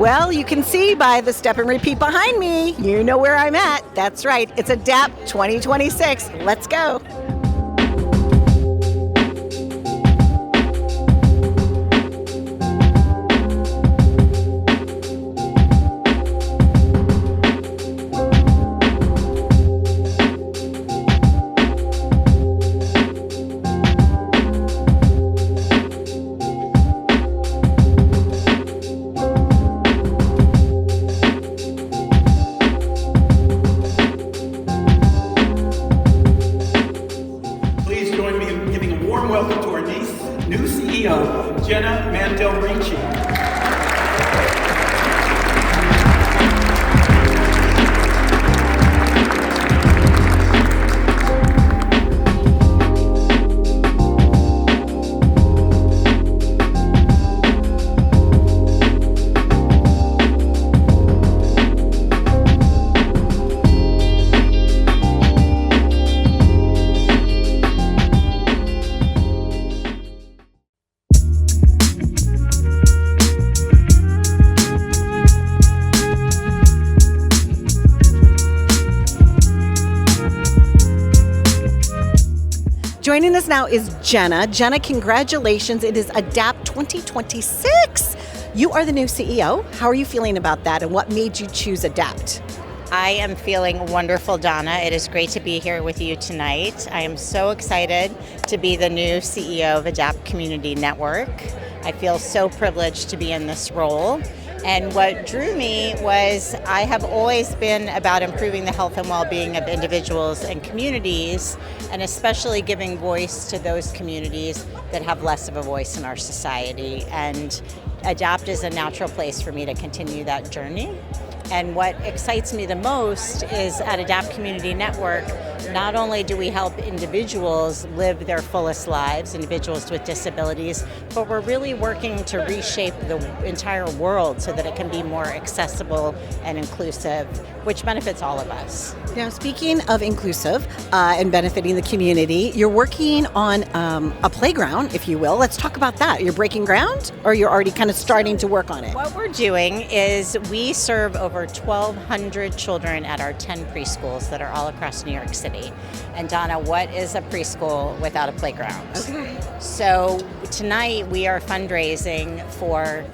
Well, you can see by the step and repeat behind me, you know where I'm at. That's right, it's ADAPT 2026. Let's go. Welcome to our new CEO, Jenna Mantel-Ricci. Joining us now is Jenna. Jenna, congratulations. It is ADAPT 2026. You are the new CEO. How are you feeling about that, and what made you choose ADAPT? I am feeling wonderful, Donna. It is great to be here with you tonight. I am so excited to be the new CEO of ADAPT Community Network. I feel so privileged to be in this role. And what drew me was I have always been about improving the health and well-being of individuals and communities, and especially giving voice to those communities that have less of a voice in our society. And ADAPT is a natural place for me to continue that journey. And what excites me the most is at ADAPT Community Network, not only do we help individuals live their fullest lives, individuals with disabilities, but we're really working to reshape the entire world so that it can be more accessible and inclusive, which benefits all of us. Now, speaking of inclusive and benefiting the community, you're working on a playground, if you will. Let's talk about that. You're breaking ground, or you're already kind of starting to work on it? What we're doing is we serve over 1,200 children at our 10 preschools that are all across New York City. And Donna, what is a preschool without a playground? Okay. So tonight we are fundraising for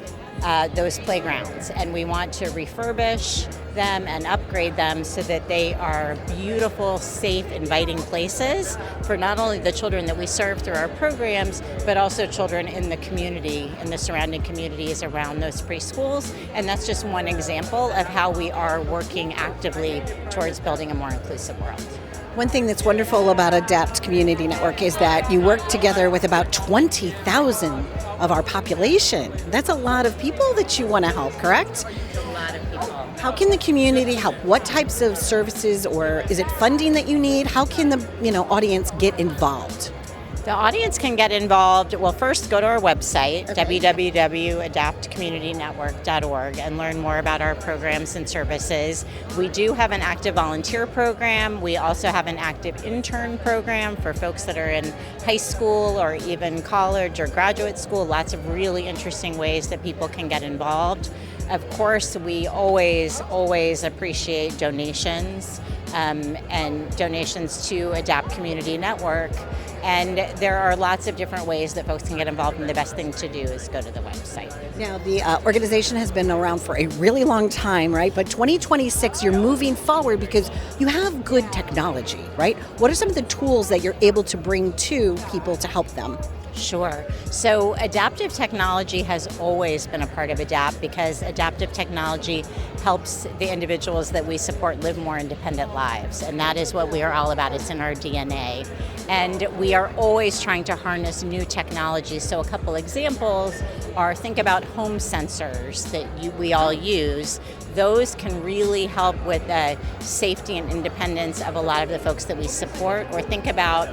those playgrounds, and we want to refurbish them and upgrade them so that they are beautiful, safe, inviting places for not only the children that we serve through our programs, but also children in the community, in the surrounding communities around those preschools. And that's just one example of how we are working actively towards building a more inclusive world. One thing that's wonderful about ADAPT Community Network is that you work together with about 20,000 of our population. That's a lot of people that you want to help, correct? It's a lot of people. How can the community help? What types of services, or is it funding that you need? How can the audience get involved? The audience can get involved. Well, first go to our website, Okay. www.adaptcommunitynetwork.org, and learn more about our programs and services. We do have an active volunteer program. We also have an active intern program for folks that are in high school or even college or graduate school. Lots of really interesting ways that people can get involved. Of course, we always appreciate donations and donations to ADAPT Community Network. And there are lots of different ways that folks can get involved, and the best thing to do is go to the website. Now, the organization has been around for a really long time, right? But 2026, you're moving forward because you have good technology, right? What are some of the tools that you're able to bring to people to help them? Sure. So adaptive technology has always been a part of ADAPT because adaptive technology helps the individuals that we support live more independent lives. And that is what we are all about. It's in our DNA. And we are always trying to harness new technology. So a couple examples are, think about home sensors that we all use. Those can really help with the safety and independence of a lot of the folks that we support. Or think about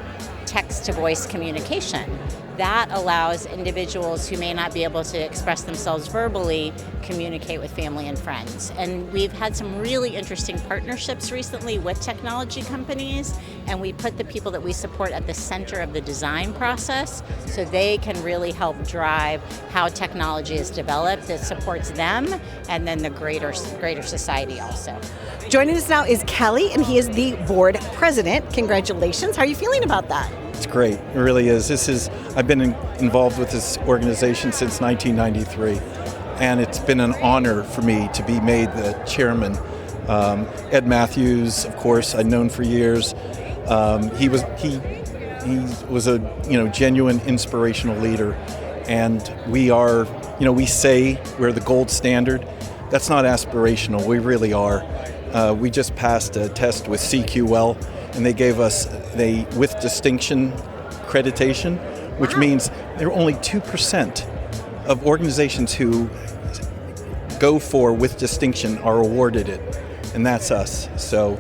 text-to-voice communication. That allows individuals who may not be able to express themselves verbally communicate with family and friends. And we've had some really interesting partnerships recently with technology companies, and we put the people that we support at the center of the design process so they can really help drive how technology is developed that supports them and then the greater society also. Joining us now is Kelly, and he is the board president. Congratulations. How are you feeling about that? It's great. It really is. I've been involved with this organization since 1993, and it's been an honor for me to be made the chairman. Ed Matthews, of course, I've known for years. He was a genuine inspirational leader, and we say we're the gold standard. That's not aspirational. We really are. We just passed a test with CQL, and they gave us with distinction accreditation, which means there are only 2% of organizations who go for with distinction are awarded it, and that's us. So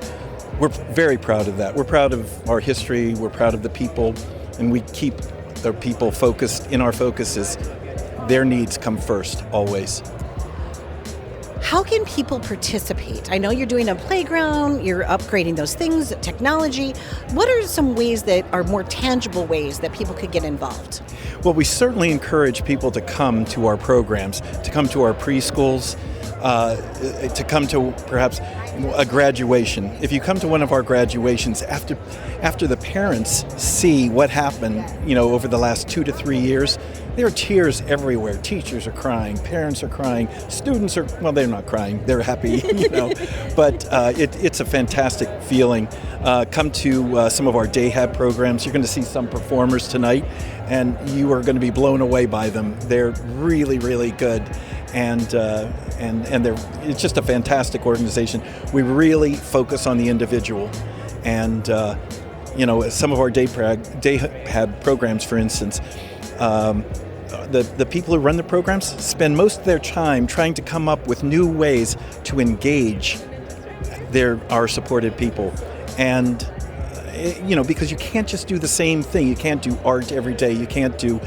we're very proud of that. We're proud of our history, we're proud of the people, and we keep the people focused. In our focuses, their needs come first, always. How can people participate? I know you're doing a playground, you're upgrading those things, technology. What are some ways that are more tangible ways that people could get involved? Well, we certainly encourage people to come to our programs, to come to our preschools, to come to perhaps a graduation. If you come to one of our graduations, after the parents see what happened, over the last 2 to 3 years, there are tears everywhere. Teachers are crying, parents are crying, students are, well, they're not crying, they're happy, But it's a fantastic feeling. Come to some of our day hab programs. You're going to see some performers tonight, and you are going to be blown away by them. They're really, really good. And it's just a fantastic organization. We really focus on the individual, and some of our day hab programs, for instance, the people who run the programs spend most of their time trying to come up with new ways to engage our supported people, and because you can't just do the same thing. You can't do art every day. You can't do,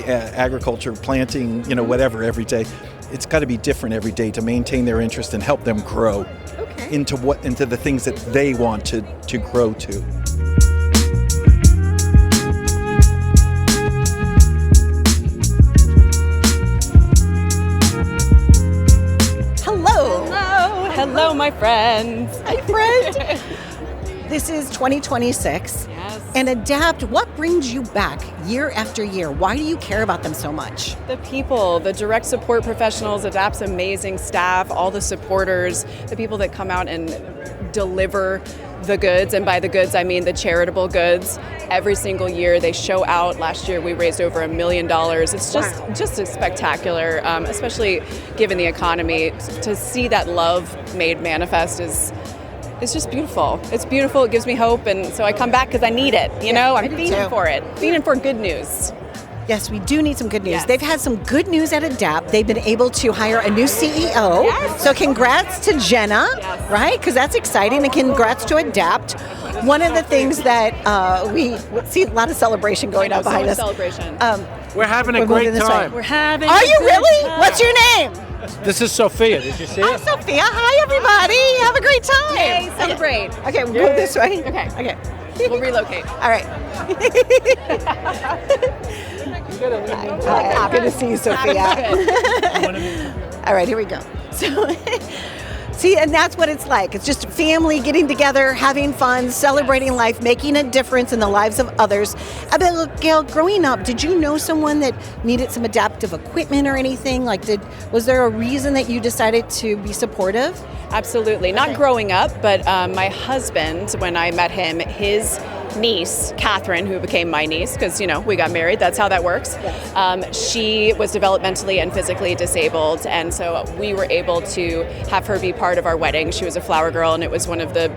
agriculture, planting, whatever every day. It's got to be different every day to maintain their interest and help them grow into the things that they want to grow to. Hello, my friends. Hi, friend. This is 2026. Yes. And ADAPT, what brings you back year after year? Why do you care about them so much? The people, the direct support professionals, ADAPT's amazing staff, all the supporters, the people that come out and deliver the goods, and by the goods I mean the charitable goods. Every single year they show out. Last year we raised over $1 million. It's just a spectacular, especially given the economy. To see that love made manifest is just beautiful. It's beautiful. It gives me hope, and so I come back because I need it. I'm fiending for it, fiending for good news. Yes, we do need some good news. Yes. They've had some good news at ADAPT. They've been able to hire a new CEO. Yes. So congrats to Jenna, right? Because that's exciting. And congrats to ADAPT. One of the things that we see a lot of celebration going on behind us. Celebration. We're having a great time. We're having. Are you really? What's your name? This is Sophia. Did you see I'm it? Sophia. Hi, everybody. Have a great time. Yay, celebrate. Okay, we'll go this way. Okay. Okay. We'll relocate. All right. Good to see you, Sophia. All right, here we go. So, see, and that's what it's like. It's just family getting together, having fun, celebrating life, making a difference in the lives of others. Gail, growing up, did you know someone that needed some adaptive equipment or anything? Was there a reason that you decided to be supportive? Absolutely. Not growing up, but my husband, when I met him, his niece, Catherine, who became my niece, because, we got married, that's how that works. She was developmentally and physically disabled, and so we were able to have her be part of our wedding. She was a flower girl, and it was one of the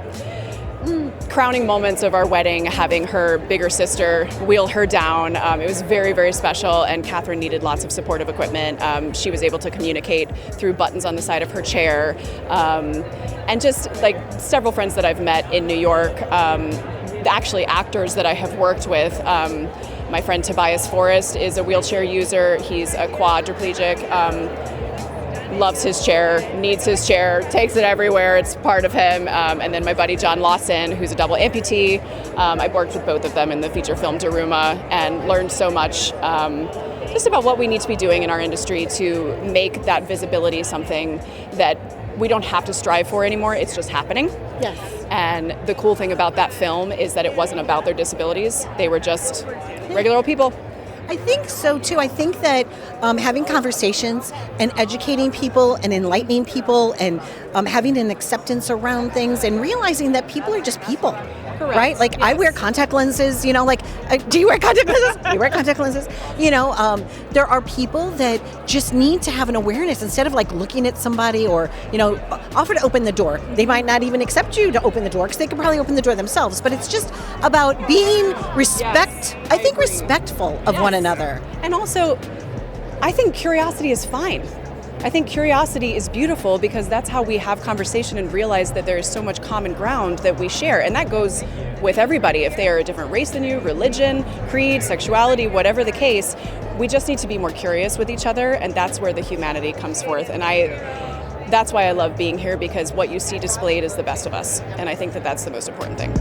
crowning moments of our wedding, having her bigger sister wheel her down. It was very, very special, and Catherine needed lots of supportive equipment. She was able to communicate through buttons on the side of her chair, and just like several friends that I've met in New York, actually actors that I have worked with. My friend Tobias Forrest is a wheelchair user. He's a quadriplegic. Loves his chair, needs his chair, takes it everywhere. It's part of him. And then my buddy John Lawson, who's a double amputee. I've worked with both of them in the feature film Daruma and learned so much just about what we need to be doing in our industry to make that visibility something that we don't have to strive for anymore. It's just happening. Yes. And the cool thing about that film is that it wasn't about their disabilities. They were just regular old people. I think so too. I think that having conversations and educating people and enlightening people and having an acceptance around things and realizing that people are just people. Correct. Right? Like, yes. I wear contact lenses, do you wear contact lenses? Do you wear contact lenses? There are people that just need to have an awareness instead of like looking at somebody or, offer to open the door. They might not even accept you to open the door because they could probably open the door themselves, but it's just about being respectful of one another. And also, I think curiosity is fine. I think curiosity is beautiful because that's how we have conversation and realize that there is so much common ground that we share. And that goes with everybody. If they are a different race than you, religion, creed, sexuality, whatever the case, we just need to be more curious with each other. And that's where the humanity comes forth. And that's why I love being here, because what you see displayed is the best of us. And I think that that's the most important thing.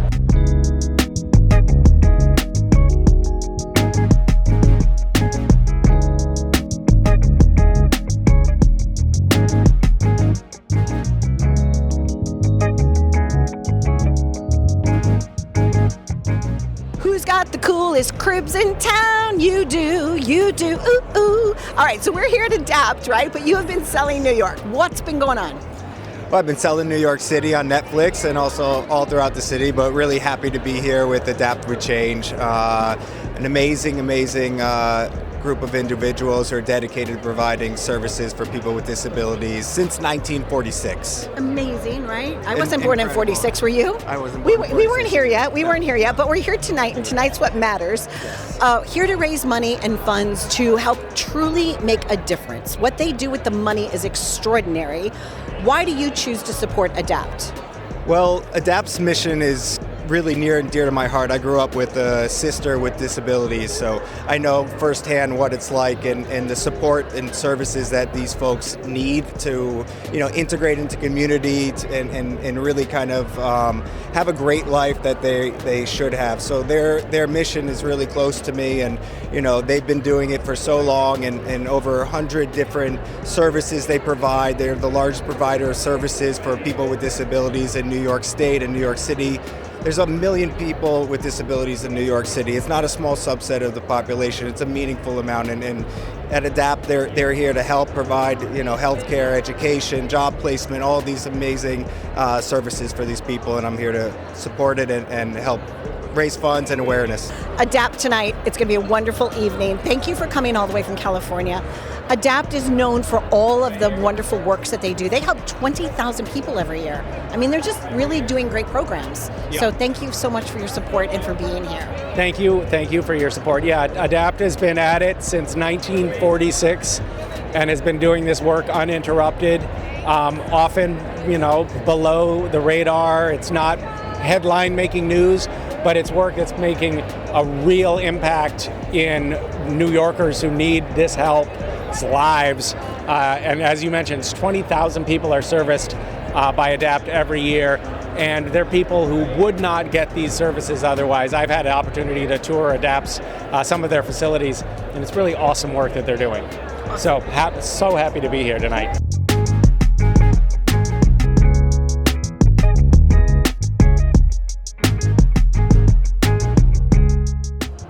The coolest cribs in town. You do, ooh, ooh. All right, so we're here at Adapt, right? But you have been selling New York. What's been going on? Well, I've been selling New York City on Netflix and also all throughout the city, but really happy to be here with Adapt with Change. An amazing group of individuals who are dedicated to providing services for people with disabilities since 1946. Amazing, right? I wasn't born in 46, were you? I wasn't born in 46. We weren't here yet. We weren't here yet, but we're here tonight, and tonight's what matters. Yes. Here to raise money and funds to help truly make a difference. What they do with the money is extraordinary. Why do you choose to support Adapt? Well, Adapt's mission is really near and dear to my heart. I grew up with a sister with disabilities, so I know firsthand what it's like and the support and services that these folks need to, integrate into community and really kind of have a great life that they should have. So their mission is really close to me, and they've been doing it for so long, and over 100 different services they provide. They're the largest provider of services for people with disabilities in New York State and New York City. There's 1 million people with disabilities in New York City. It's not a small subset of the population. It's a meaningful amount. And at Adapt, they're here to help provide, healthcare, education, job placement, all these amazing services for these people. And I'm here to support it and help raise funds and awareness. Adapt tonight. It's going to be a wonderful evening. Thank you for coming all the way from California. Adapt is known for all of the wonderful works that they do. They help 20,000 people every year. I mean, they're just really doing great programs. Yeah. So thank you so much for your support and for being here. Thank you for your support. Yeah, Adapt has been at it since 1946 and has been doing this work uninterrupted. Often, below the radar. It's not headline making news, but it's work that's making a real impact in New Yorkers who need this help. Lives, and as you mentioned, 20,000 people are serviced by Adapt every year, and they're people who would not get these services otherwise. I've had an opportunity to tour Adapt's some of their facilities, and it's really awesome work that they're doing. So happy to be here tonight.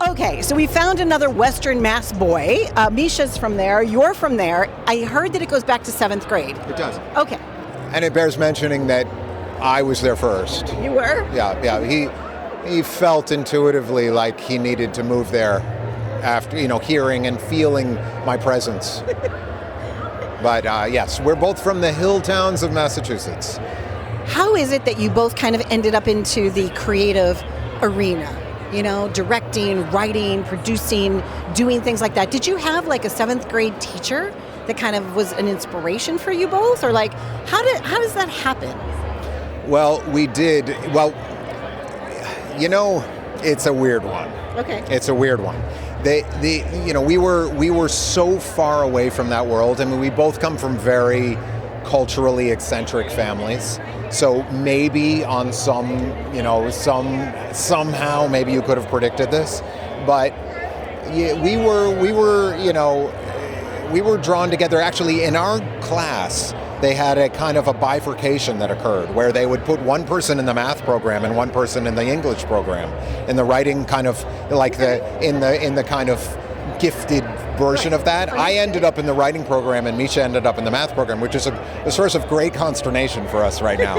Okay, so we found another Western Mass boy. Misha's from there. You're from there. I heard that it goes back to 7th grade. It does. Okay. And it bears mentioning that I was there first. You were? Yeah. He felt intuitively like he needed to move there after, hearing and feeling my presence. But yes, we're both from the hill towns of Massachusetts. How is it that you both kind of ended up into the creative arena? Directing, writing, producing, doing things like that. Did you have like a 7th grade teacher that kind of was an inspiration for you both? Or like, how does that happen? Well, we did. Well, it's a weird one. Okay. It's a weird one. we were so far away from that world. I mean, we both come from very culturally eccentric families. So maybe on somehow maybe you could have predicted this, but we were drawn together. Actually, in our class, they had a kind of a bifurcation that occurred where they would put one person in the math program and one person in the English program. In the writing kind of like in the kind of gifted version of that. I ended up in the writing program and Misha ended up in the math program, which is a source of great consternation for us right now.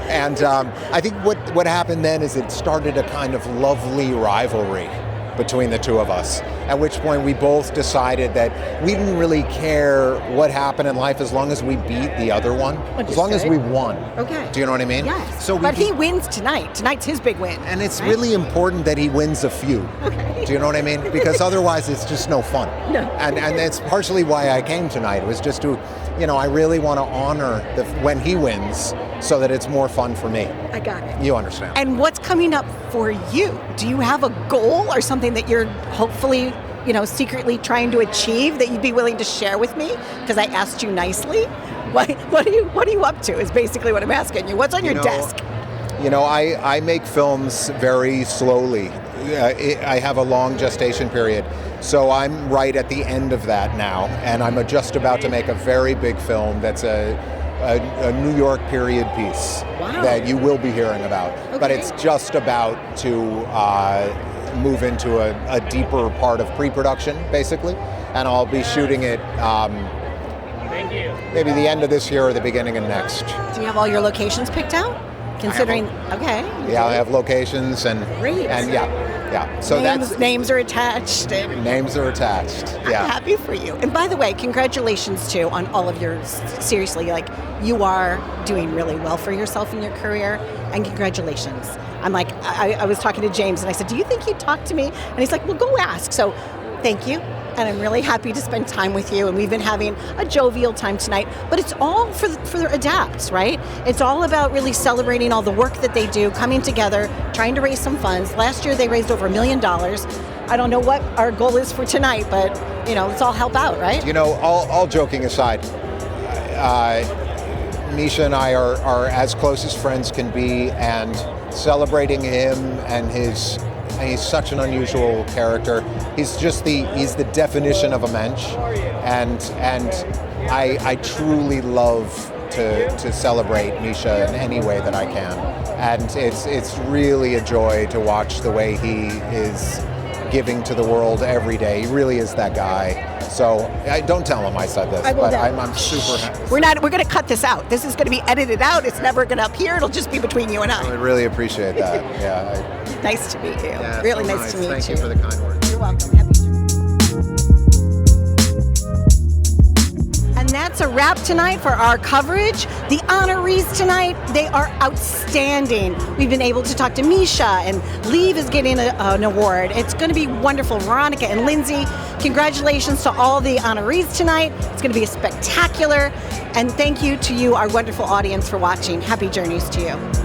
And I think what happened then is it started a kind of lovely rivalry between the two of us, at which point we both decided that we didn't really care what happened in life as long as we beat the other one, as long as we won. Okay. Do you know what I mean? Yes. So but he wins tonight. Tonight's his big win. And it's really important that he wins a few. Okay. Do you know what I mean? Because otherwise it's just no fun. No. And that's partially why I came tonight. It was just to, I really want to honor when he wins so that it's more fun for me. I got it. You understand. And what's coming up for you? Do you have a goal or something that you're hopefully, secretly trying to achieve that you'd be willing to share with me? Because I asked you nicely. What are you up to is basically what I'm asking you. What's on your desk? I make films very slowly. I have a long gestation period. So I'm right at the end of that now, and I'm just about to make a very big film that's a New York period piece that you will be hearing about. Okay. But it's just about to move into a deeper part of pre-production, basically, and I'll be shooting it maybe the end of this year or the beginning of next. Do you have all your locations picked out? Considering, okay. Yeah, I have locations and yeah. So names are attached. Names are attached. Yeah. I'm happy for you. And by the way, congratulations too on all of your. Seriously, you are doing really well for yourself in your career, and congratulations. I'm like, I was talking to James, and I said, "Do you think he'd talk to me?" And he's like, "Well, go ask." So, thank you. And I'm really happy to spend time with you. And we've been having a jovial time tonight. But it's all for the Adapts, right? It's all about really celebrating all the work that they do, coming together, trying to raise some funds. Last year they raised over $1 million. I don't know what our goal is for tonight, but let's all help out, right? All joking aside, Misha and I are as close as friends can be, and celebrating him and he's such an unusual character. He's the definition of a mensch, and I truly love to celebrate Misha in any way that I can. And it's really a joy to watch the way he is giving to the world every day. He really is that guy. So don't tell him I said this, but I'm super happy. We're going to cut this out. This is going to be edited out. It's never going to appear. It'll just be between you and I. I really appreciate that. Yeah. Nice to meet you. Yeah, really so nice to meet you. Thank you for the kind words. You're welcome. Happy to. And that's a wrap tonight for our coverage. The honorees tonight, they are outstanding. We've been able to talk to Misha, and Leave is getting an award. It's going to be wonderful. Veronica and Lindsay, congratulations to all the honorees tonight. It's going to be spectacular. And thank you to you, our wonderful audience, for watching. Happy journeys to you.